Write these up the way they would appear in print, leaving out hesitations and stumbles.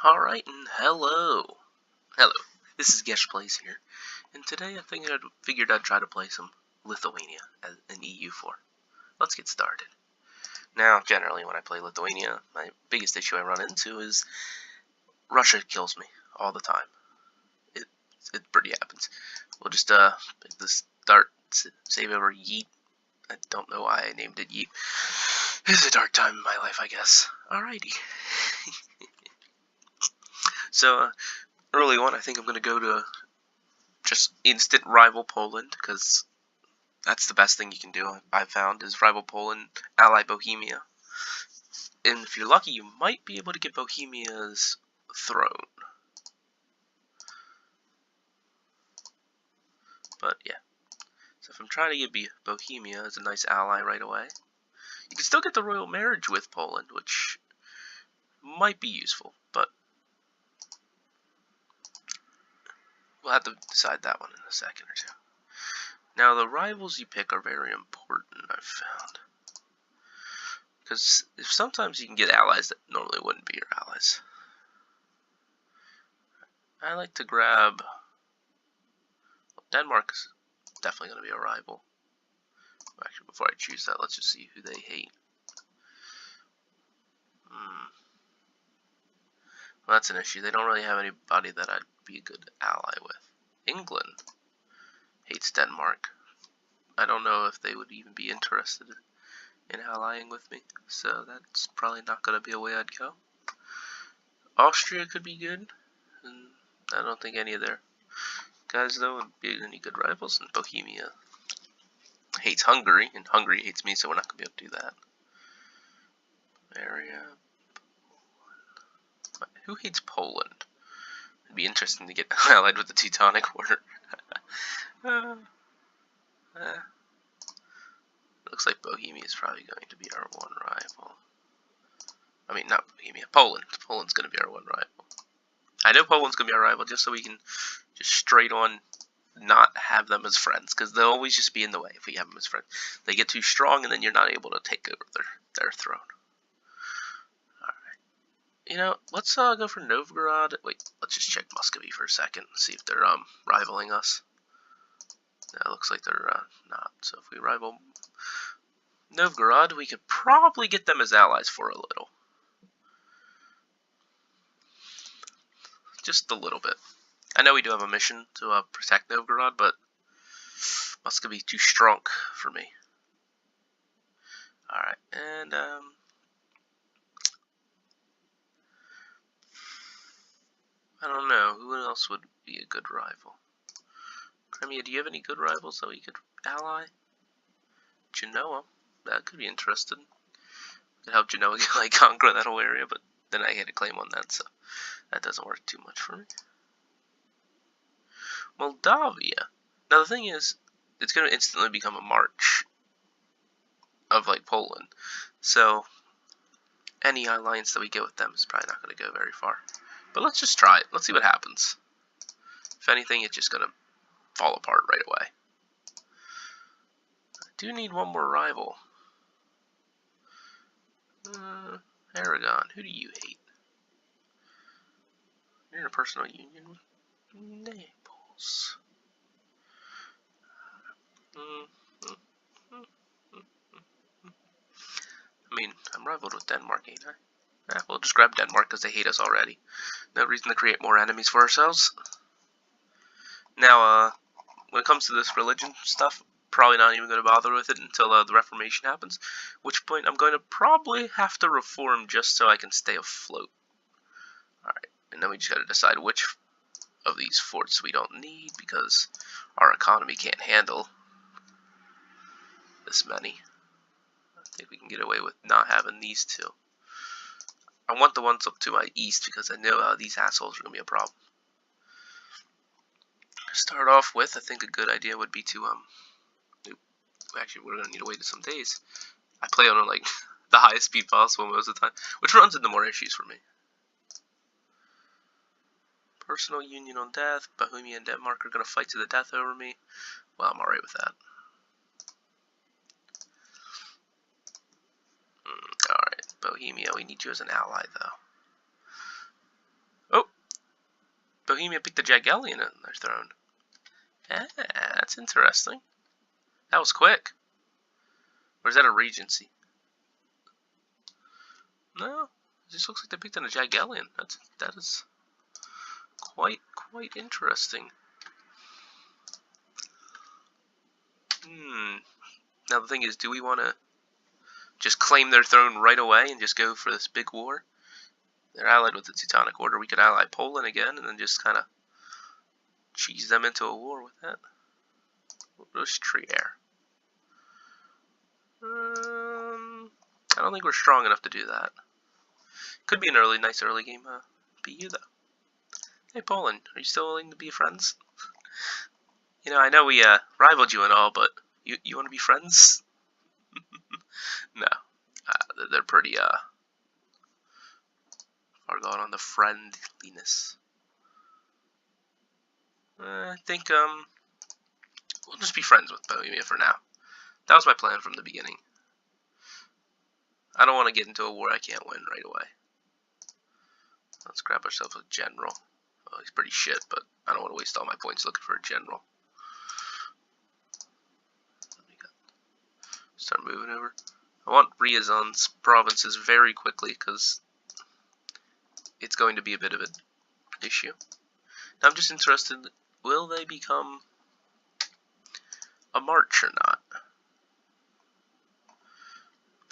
Alright, and hello. Hello. This is Gesh Plays here, and today I figured I'd try to play some Lithuania as an EU4. Let's get started. Now, generally when I play Lithuania, my biggest issue I run into is Russia kills me all the time. It pretty happens. We'll just pick the start save over Yeet. I don't know why I named it Yeet. It's a dark time in my life, I guess. Alrighty. So, early on, I think I'm going to go to just instant rival Poland, because that's the best thing you can do, I've found, is rival Poland, ally Bohemia. And if you're lucky, you might be able to get Bohemia's throne. But, yeah. So if I'm trying to get Bohemia as a nice ally right away, you can still get the royal marriage with Poland, which might be useful, but we'll have to decide that one in a second or two. Now, the rivals you pick are very important, I've found. Because sometimes you can get allies that normally wouldn't be your allies. I like to grab... Well, Denmark is definitely going to be a rival. Actually, before I choose that, let's just see who they hate. Well, that's an issue. They don't really have anybody that I'd be a good ally with. England hates Denmark. I don't know if they would even be interested in allying with me, so that's probably not going to be a way I'd go. Austria could be good, and I don't think any of their guys, though, would be any good rivals. And Bohemia hates Hungary, and Hungary hates me, so we're not going to be able to do that. Area. Who hates Poland? It'd be interesting to get allied with the Teutonic Order. Looks like Bohemia is probably going to be our one rival. I mean, not Bohemia, Poland. Poland's going to be our one rival. I know Poland's going to be our rival just so we can just straight on not have them as friends, because they'll always just be in the way if we have them as friends. They get too strong, and then you're not able to take over their throne. Alright. You know, let's go for Novgorod. Wait, let's just check Muscovy for a second and see if they're rivaling us. Yeah, it looks like they're not. So if we rival Novgorod, we could probably get them as allies for a little. Just a little bit. I know we do have a mission to protect Novgorod, but Muscovy too strong for me. Alright, and I don't know, who else would be a good rival? Crimea, do you have any good rivals that we could ally? Genoa, that could be interesting. Could help Genoa like conquer that whole area, but then I had a claim on that, so that doesn't work too much for me. Moldavia. Now the thing is, it's going to instantly become a march of like Poland, so any alliance that we get with them is probably not going to go very far. But let's just try it. Let's see what happens. If anything, it's just going to fall apart right away. I do need one more rival. Aragon, who do you hate? You're in a personal union with Naples. I mean, I'm rivaled with Denmark, ain't I? We'll just grab Denmark because they hate us already. No reason to create more enemies for ourselves. Now, when it comes to this religion stuff, probably not even going to bother with it until the Reformation happens. At which point, I'm going to probably have to reform just so I can stay afloat. Alright, and then we just got to decide which of these forts we don't need, because our economy can't handle this many. I think we can get away with not having these two. I want the ones up to my east, because I know these assholes are going to be a problem. To start off with, I think a good idea would be to, actually, we're going to need to wait some days. I play on, like, the highest speed possible most of the time, which runs into more issues for me. Personal union on death. Bohemia and Denmark are going to fight to the death over me. Well, I'm alright with that. Alright, Bohemia, we need you as an ally, though. Bohemia picked the Jagiellonian in their throne. Ah, that's interesting. That was quick. Or is that a regency? No, it just looks like they picked in a Jagiellonian. That is quite interesting. Now the thing is, do we want to just claim their throne right away and just go for this big war? They're allied with the Teutonic Order. We could ally Poland again and then just kind of cheese them into a war with that. Trier. I don't think we're strong enough to do that. Could be an nice early game PU though. Hey Poland, are you still willing to be friends? You know, I know we rivaled you and all, but you want to be friends? No, they're pretty far gone on the friendliness. I think we'll just be friends with Bohemia for now. That was my plan from the beginning. I don't want to get into a war I can't win right away. Let's grab ourselves a general. Well, he's pretty shit, but I don't want to waste all my points looking for a general. Start moving over. I want Ryazan's provinces very quickly because it's going to be a bit of an issue. Now I'm just interested, will they become a march or not?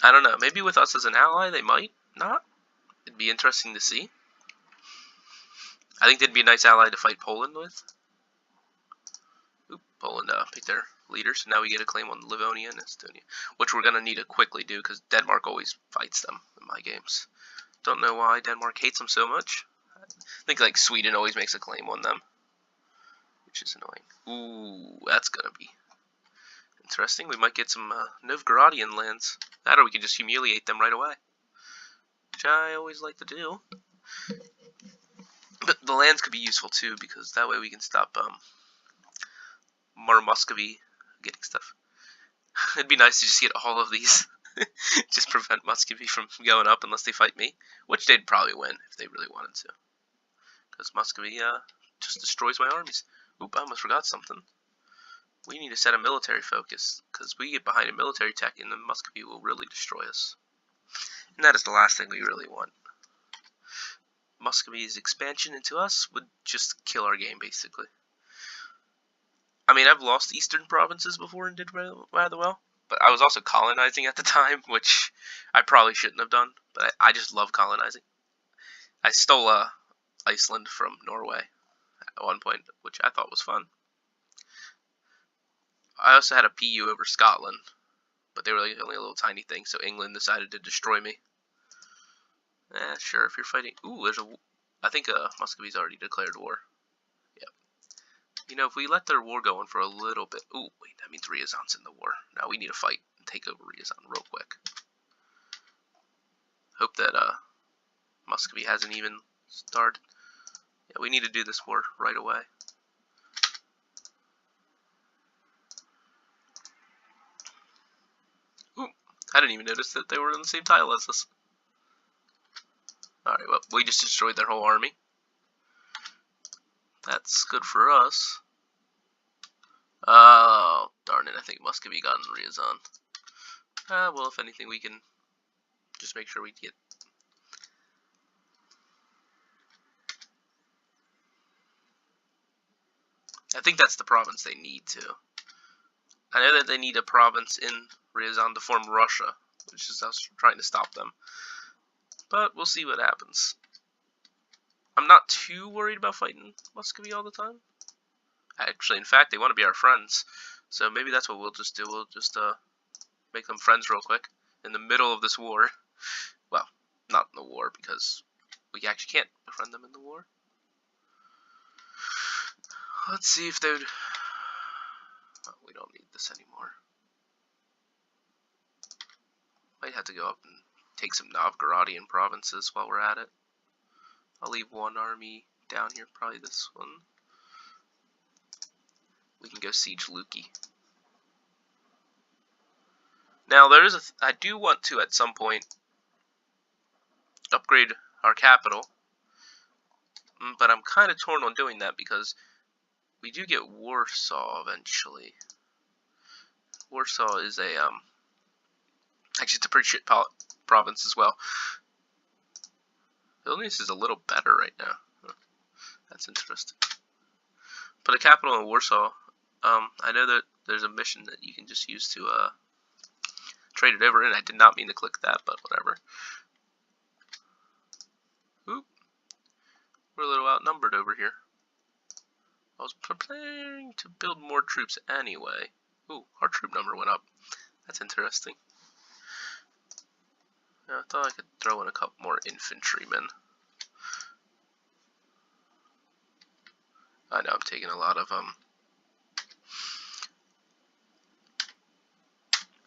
I don't know. Maybe with us as an ally, they might not. It'd be interesting to see. I think they'd be a nice ally to fight Poland with. Oop, Poland picked their leader, so now we get a claim on Lithuania and Estonia, which we're going to need to quickly do because Denmark always fights them in my games. Don't know why Denmark hates them so much. I think like Sweden always makes a claim on them, which is annoying. Ooh, that's going to be interesting. We might get some Novgorodian lands. That or we can just humiliate them right away, which I always like to do. But the lands could be useful too, because that way we can stop more Muscovy getting stuff. It'd be nice to just get all of these. Just prevent Muscovy from going up unless they fight me, which they'd probably win if they really wanted to. Because Muscovy just destroys my armies. Oop, I almost forgot something. We need to set a military focus, because we get behind a military tech and then Muscovy will really destroy us. And that is the last thing we really want. Muscovy's expansion into us would just kill our game, basically. I mean, I've lost eastern provinces before and did rather well, but I was also colonizing at the time, which I probably shouldn't have done, but I just love colonizing. I stole Iceland from Norway at one point, which I thought was fun. I also had a PU over Scotland, but they were like only a little tiny thing, so England decided to destroy me. Sure, if you're fighting... Ooh, I think Muscovy's already declared war. Yep. You know, if we let their war go on for a little bit... Ooh, wait, that means Ryazan's in the war. Now we need to fight and take over Ryazan real quick. Hope that Muscovy hasn't even started. Yeah, we need to do this war right away. Ooh, I didn't even notice that they were in the same tile as us. Alright, well, we just destroyed their whole army. That's good for us. Oh, darn it, I think Muscovy got in Ryazan. Well, if anything, we can just make sure we get... I think that's the province they need to. I know that they need a province in Ryazan to form Russia, which is us trying to stop them. But we'll see what happens. I'm not too worried about fighting Muscovy all the time. Actually, in fact, they want to be our friends. So maybe that's what we'll just do. We'll just make them friends real quick in the middle of this war. Well, not in the war, because we actually can't befriend them in the war. Let's see if they would... Oh, we don't need this anymore. Might have to go up and take some Novgorodian provinces while we're at it. I'll leave one army down here, probably this one. We can go siege Luki. Now I do want to at some point upgrade our capital. but I'm kind of torn on doing that because we do get Warsaw eventually. Warsaw is a actually it's a pretty shit province as well. Vilnius is a little better right now. That's interesting. But the capital in Warsaw, I know that there's a mission that you can just use to trade it over, and I did not mean to click that, but whatever. Oop. We're a little outnumbered over here. I was preparing to build more troops anyway. Ooh, our troop number went up. That's interesting. Yeah, I thought I could throw in a couple more infantrymen. I know I'm taking a lot of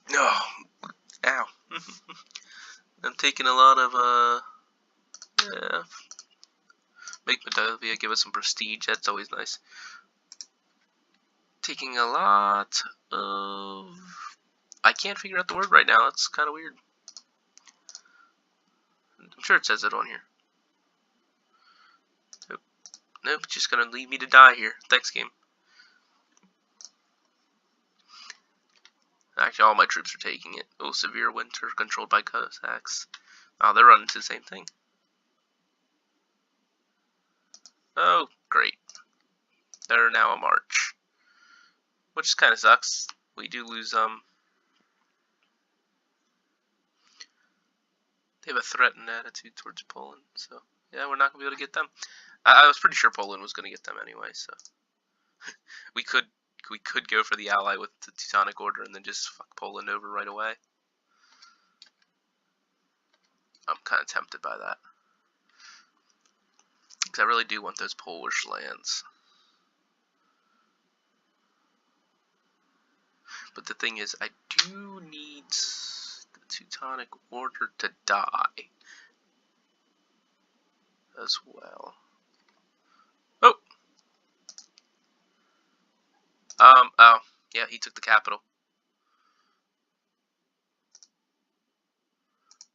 no, ow. I'm taking a lot of yeah. Make Moldavia give us some prestige. That's always nice. Taking a lot of. I can't figure out the word right now. That's kind of weird. I'm sure it says it on here. Nope. Nope. It's just gonna leave me to die here. Thanks, game. Actually, all my troops are taking it. Oh, severe winter controlled by Cossacks. Oh, they're running to the same thing. Oh, great. They're now a march. Which kind of sucks. We do lose, they have a threatened attitude towards Poland, so, yeah, we're not going to be able to get them. I was pretty sure Poland was going to get them anyway, so. we could go for the ally with the Teutonic Order and then just fuck Poland over right away. I'm kind of tempted by that. Because I really do want those Polish lands. But the thing is, I do need the Teutonic Order to die as well. Oh! Oh, yeah, he took the capital.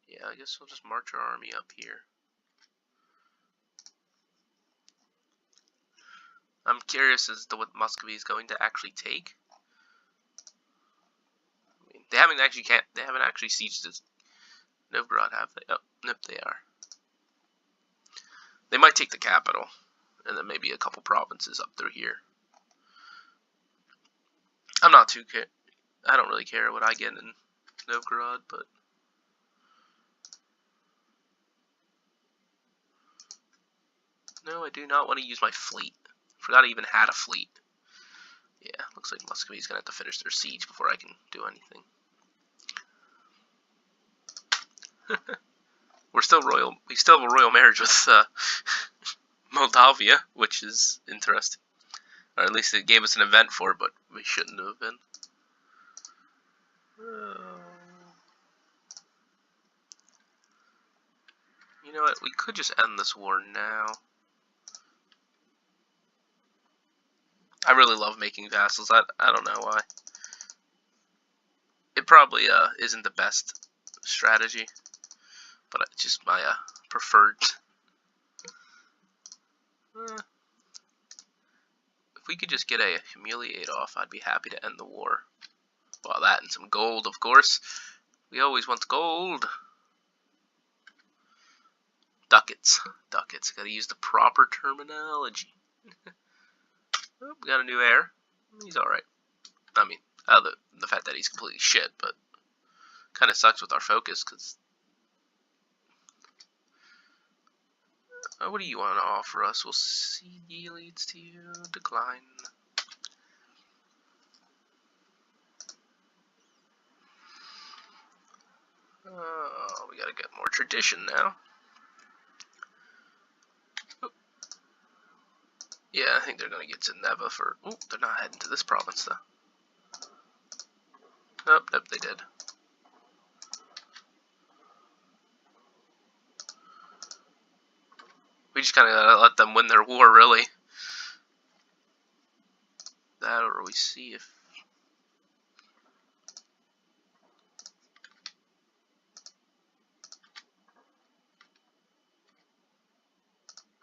Yeah, I guess we'll just march our army up here. I'm curious as to what Muscovy is going to actually take. I mean, they haven't actually sieged Novgorod, have they? Oh, nope, they are. They might take the capital, and then maybe a couple provinces up through here. I'm not too care. I don't really care what I get in Novgorod, but no, I do not want to use my fleet. Forgot I even had a fleet. Yeah, looks like Muscovy's gonna have to finish their siege before I can do anything. We still have a royal marriage with Moldavia, which is interesting. Or at least it gave us an event for it, but we shouldn't have been. You know what? We could just end this war now. I really love making vassals. I don't know why. It probably isn't the best strategy, but it's just my preferred. If we could just get a humiliate off, I'd be happy to end the war. Well, that and some gold, of course. We always want gold. Ducats. Ducats. Gotta use the proper terminology. Oh, we got a new heir. He's alright. I mean, the fact that he's completely shit, but kind of sucks with our focus, because... what do you want to offer us? We'll see. Leads to decline. We gotta get more tradition now. Oop. Yeah, I think they're gonna get to Neva for... Oh, they're not heading to this province, though. Nope, nope, they did. We just kind of gotta let them win their war, really. That, or we see if...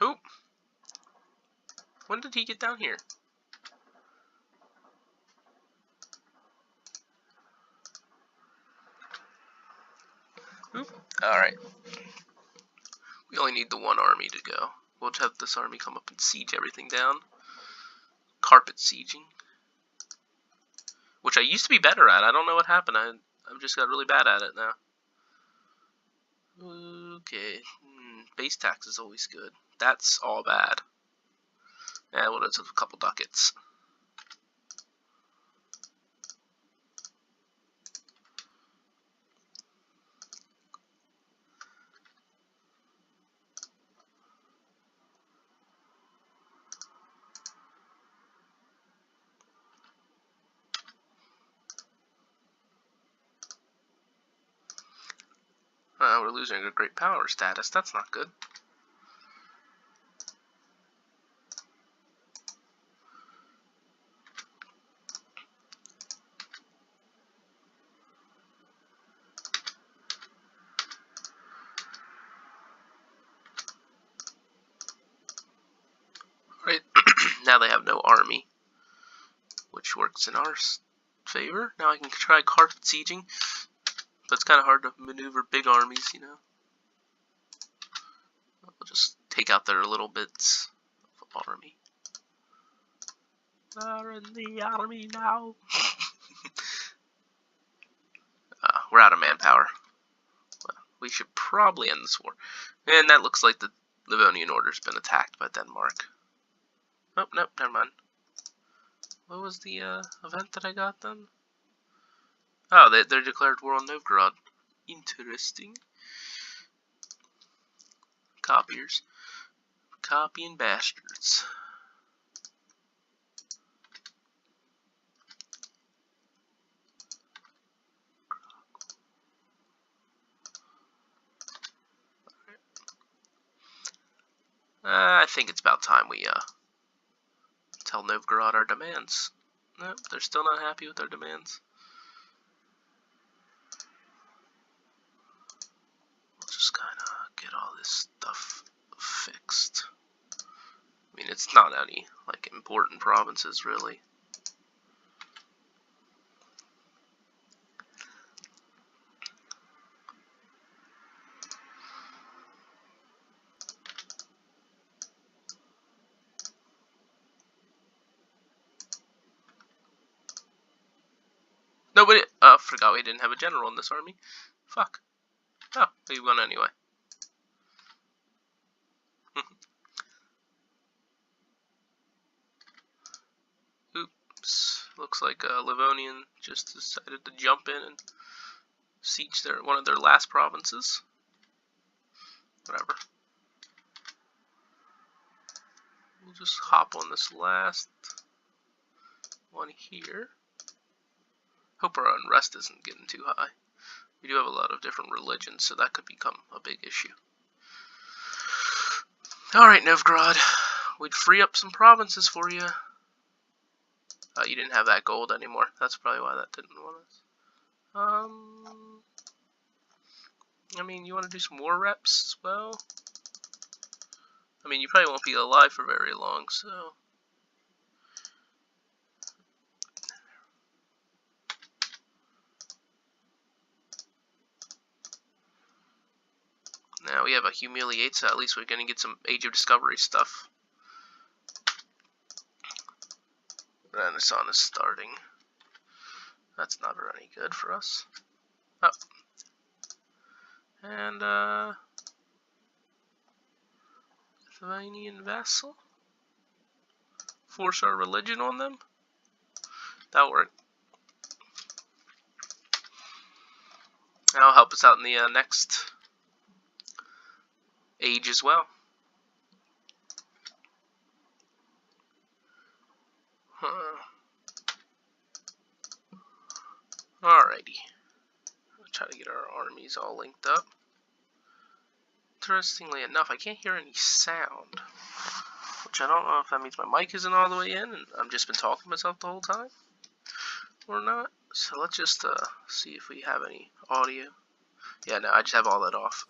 Oop! When did he get down here? Alright. We only need the one army to go. We'll have this army come up and siege everything down. Carpet sieging. Which I used to be better at. I don't know what happened. I've just got really bad at it now. Okay. Base tax is always good. That's all bad. Yeah, well, that's a couple ducats. We're losing a great power status. That's not good. Right. Now they have no army, which works in our favor. Now I can try carpet sieging, but it's kind of hard to maneuver big armies, you know. We'll just take out their little bits of army. They're in the army now. We're out of manpower. Well, we should probably end this war. And that looks like the Livonian Order's been attacked by Denmark. Oh, nope, never mind. What was the event that I got then? Oh, they declared war on Novgorod. Interesting. Copiers. Copying bastards. I think it's about time we tell Novgorod our demands. Nope, they're still not happy with our demands. We'll just kind of get all this stuff fixed. I mean, it's not any like important provinces really. Nobody. Forgot we didn't have a general in this army. Fuck. Oh, we won anyway. Oops. Looks like Livonian just decided to jump in and siege one of their last provinces. Whatever. We'll just hop on this last one here. Hope our unrest isn't getting too high. We do have a lot of different religions, so that could become a big issue. Alright, Novgorod. We'd free up some provinces for you. You didn't have that gold anymore. That's probably why that didn't want us. I mean, you want to do some war reps as well? I mean, you probably won't be alive for very long, so... Now we have a humiliate, so at least we're going to get some Age of Discovery stuff. Renaissance is starting. That's not any good for us. Oh. And, Lithuanian vassal. Force our religion on them. That'll work. That'll help us out in the next age as well. Alrighty. We'll try to get our armies all linked up. Interestingly enough, I can't hear any sound. Which I don't know if that means my mic isn't all the way in and I've just been talking to myself the whole time. Or not. So let's just see if we have any audio. Yeah, no, I just have all that off.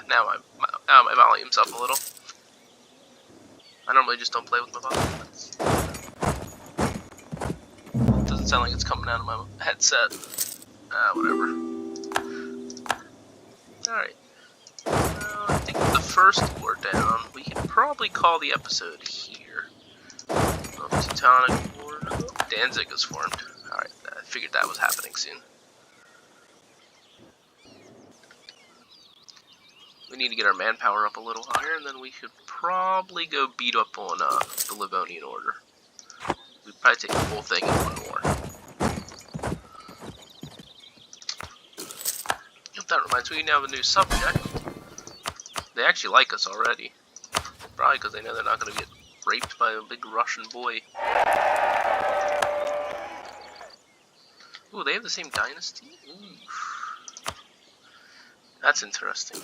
Now my volume's up a little. I normally just don't play with my volume. It doesn't sound like it's coming out of my headset. Whatever. Alright. I think the first war down, we can probably call the episode here. Teutonic War. Danzig is formed. Alright, I figured that was happening soon. We need to get our manpower up a little higher, and then we should probably go beat up on the Livonian Order. We'd probably take the whole thing in one war. That reminds me, we now have a new subject. They actually like us already. Probably because they know they're not going to get raped by a big Russian boy. Ooh, they have the same dynasty? Ooh. That's interesting.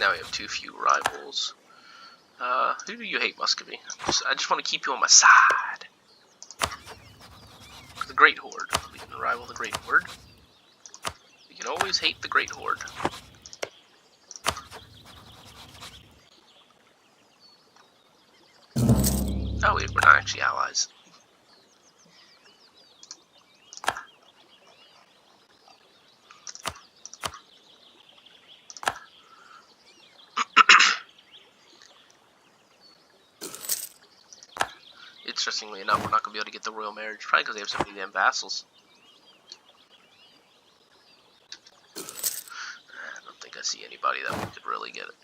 Now we have too few rivals. Who do you hate, Muscovy? I just want to keep you on my side. The Great Horde. We can rival the Great Horde. We can always hate the Great Horde. Oh wait, we're not actually allies. Interestingly enough, we're not going to be able to get the royal marriage, probably because they have so many damn vassals. I don't think I see anybody that we could really get it.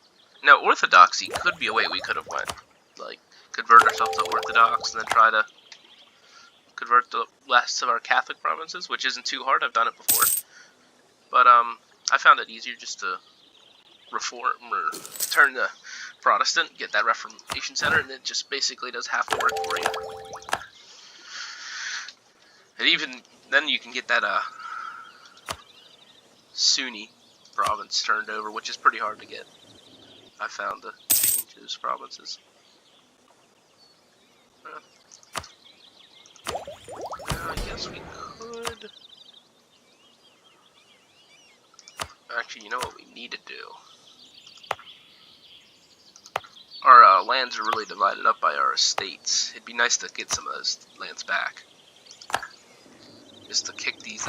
Now, Orthodoxy could be a way we could have went. Like, convert ourselves to Orthodox and then try to convert the last of our Catholic provinces, which isn't too hard. I've done it before. But, I found it easier just to reform or turn the Protestant, get that Reformation Center, and it just basically does half the work for you. And even then you can get that Sunni province turned over, which is pretty hard to get. I found to change those provinces. I guess we could. Actually, you know what we need to do? Our lands are really divided up by our estates. It'd be nice to get some of those lands back. Just to kick these,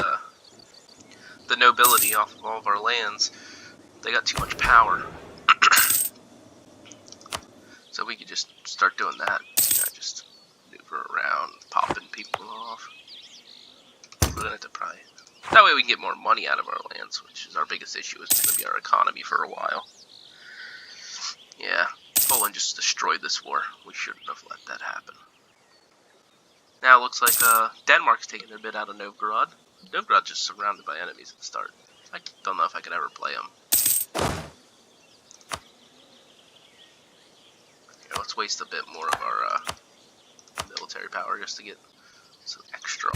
the nobility off of all of our lands. They got too much power. So we could just start doing that. You know, just maneuver around, popping people off. We're gonna have to probably... That way we can get more money out of our lands, which is our biggest issue, is going to be our economy for a while. Yeah, Poland just destroyed this war. We shouldn't have let that happen. Now it looks like Denmark's taking a bit out of Novgorod. Novgorod's just surrounded by enemies at the start. I don't know if I could ever play them. Here, let's waste a bit more of our military power just to get some extra.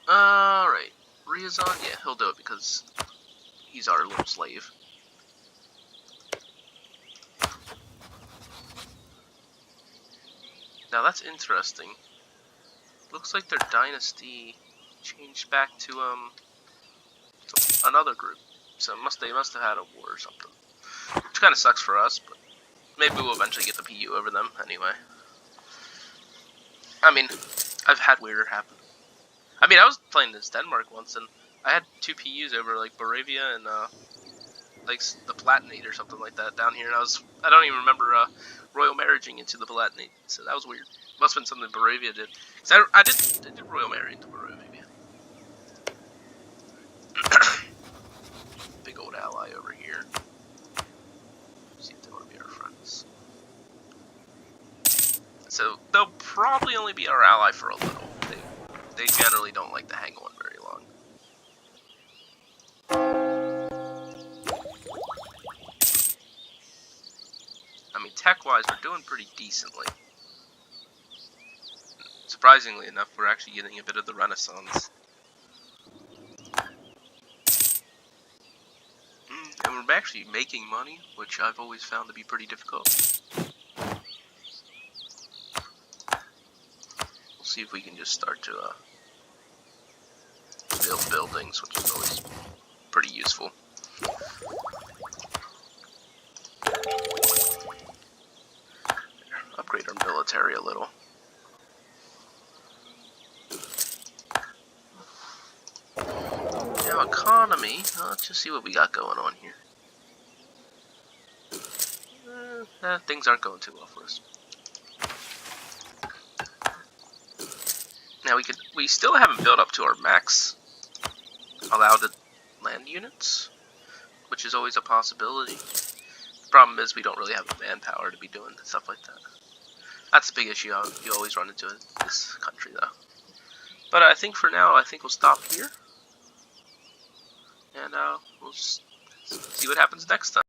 Alright, Ryazan, yeah, he'll do it because he's our little slave. Now that's interesting. Looks like their dynasty changed back to another group. So they must have had a war or something. Which kind of sucks for us, but maybe we'll eventually get the PU over them anyway. I mean, I've had weirder happen. I mean, I was playing as Denmark once, and I had 2 PUs over, like, Moravia and, like, the Palatinate or something like that down here, and I don't even remember, royal marriaging into the Palatinate, so that was weird. Must have been something Moravia did. Cause I did royal marry into Moravia. Big old ally over here. See if they want to be our friends. So, they'll probably only be our ally for a little. They generally don't like to hang on very long. I mean, tech-wise, we're doing pretty decently. Surprisingly enough, we're actually getting a bit of the Renaissance. And we're actually making money, which I've always found to be pretty difficult. see if we can just start to build buildings, which is always pretty useful. Upgrade our military a little. Now economy, let's just see what we got going on here. Things aren't going too well for us. Now we still haven't built up to our max allowed land units, which is always a possibility. The problem is we don't really have the manpower to be doing stuff like that. That's the big issue you always run into in this country, though. But I think for now, I think we'll stop here, and we'll see what happens next time.